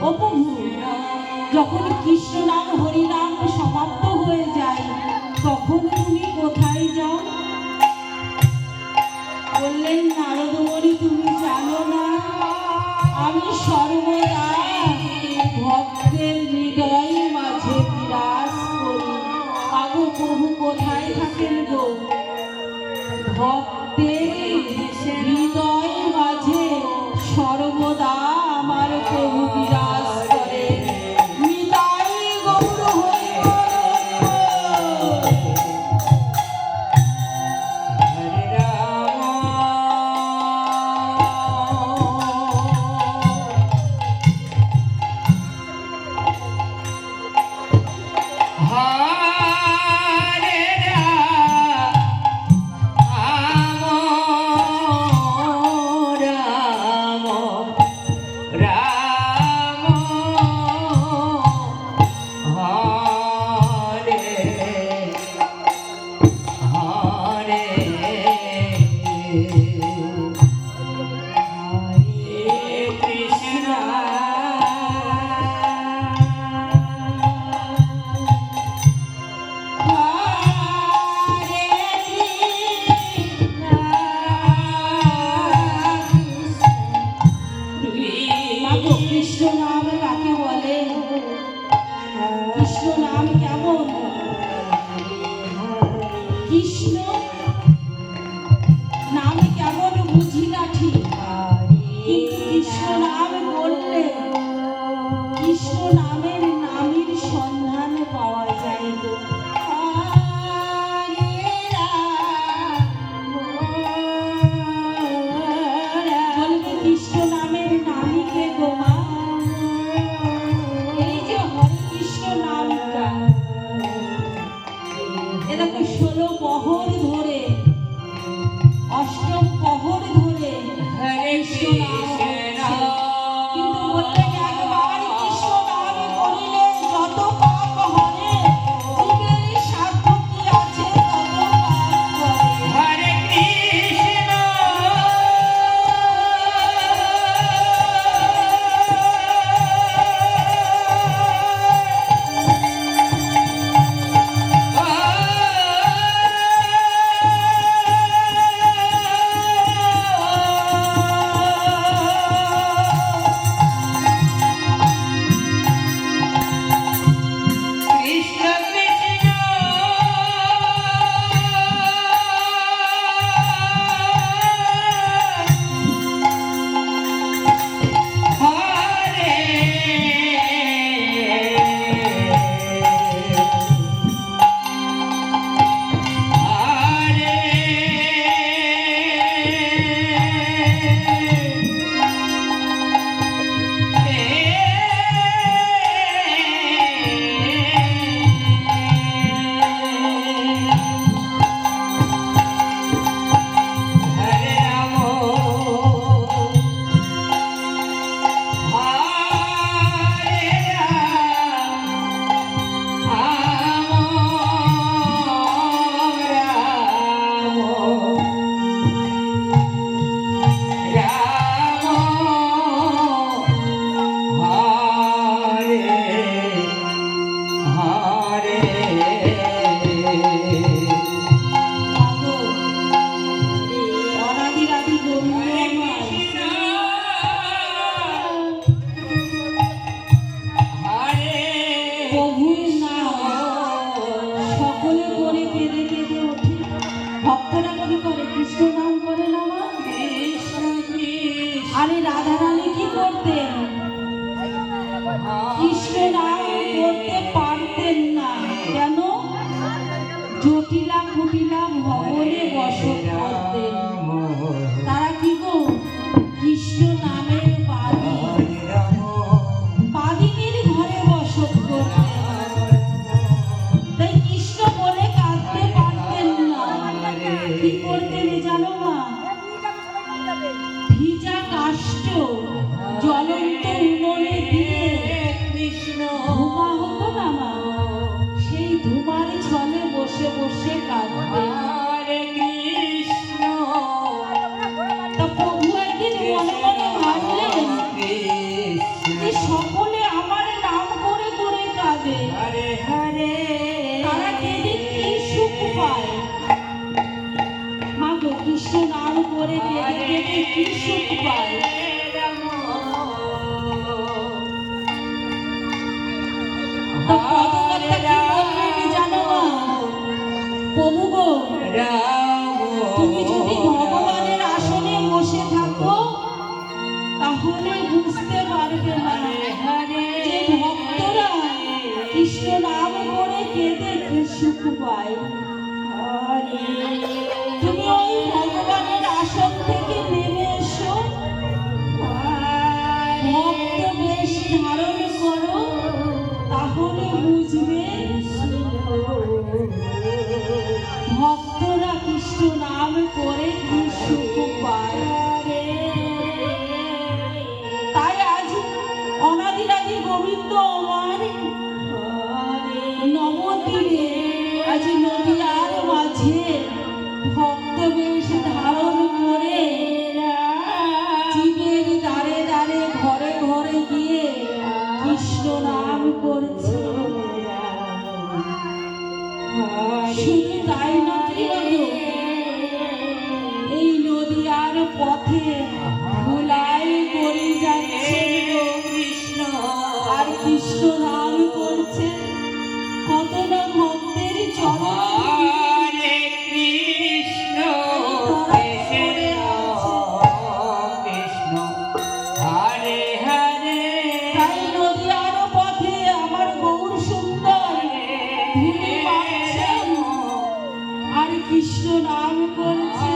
ও প্রভু, যখন কৃষ্ণ নাম হরি নাম সমাপ্ত হয়ে যায় তখন তুমি কোথায় যাও? বললেন নারদমণি, তুমি জানো না আমি সর্বদা ভক্তের হৃদয়ের মাঝে বিরাজ করি। আগো প্রভু কোথায় থাকেন গো? ভক্তের হৃদয়ের মাঝে সর্বদা আমার প্রভু বিরাজ করে। নিতাই গৌর হরি বল। কৃষ্ণ নাম কাকে বলে? কৃষ্ণ নাম কেমন? কৃষ্ণ নাম কেমন বুঝি না ঠিক, কিন্তু কৃষ্ণ নাম বললে কৃষ্ণ নামের নামের সন্ধান পাওয়া যায়। বলবে কৃষ্ণ নামের নামই কে গো মা? এই যে হরে কৃষ্ণ নাম কি সুখ পায়। তো পদকর্তা কি বললেন জানো মা? প্রভু গো, তুমি যদি ভগবানের আসনে বসে থাকো তাহলে বুঝতে পারবে না যে ভক্তরা কৃষ্ণ নাম করে কেঁদে সুখ পায়। তুমি ওই ভগবানের আসন থেকে নেমে এসো, ভক্ত বেশ ধারণ করো, তাহলে বুঝবে ভক্তরা কৃষ্ণ নাম করে কি সুখ পায়। তাই আজ অনাদিরাদি গোবিন্দ আমার নবদ্বীপে আজ নদীয়ার মাঝে ভক্ত বেশ ধারণ করে জীবের দ্বারে দ্বারে ঘরে ঘরে গিয়ে কৃষ্ণ নাম করছে। শুধু তাই না এই নদীয়ার পথে ভোলাই করে যাচ্ছে কৃষ্ণ আর কৃষ্ণ নাম করছে। কত না ভক্তের চরণ কৃষ্ণ কৃষ্ণ হরে হরে। তাই নদীয়ার পথে আমার গৌর সুন্দর ধুলি মারছেন আর কৃষ্ণ নাম করছে।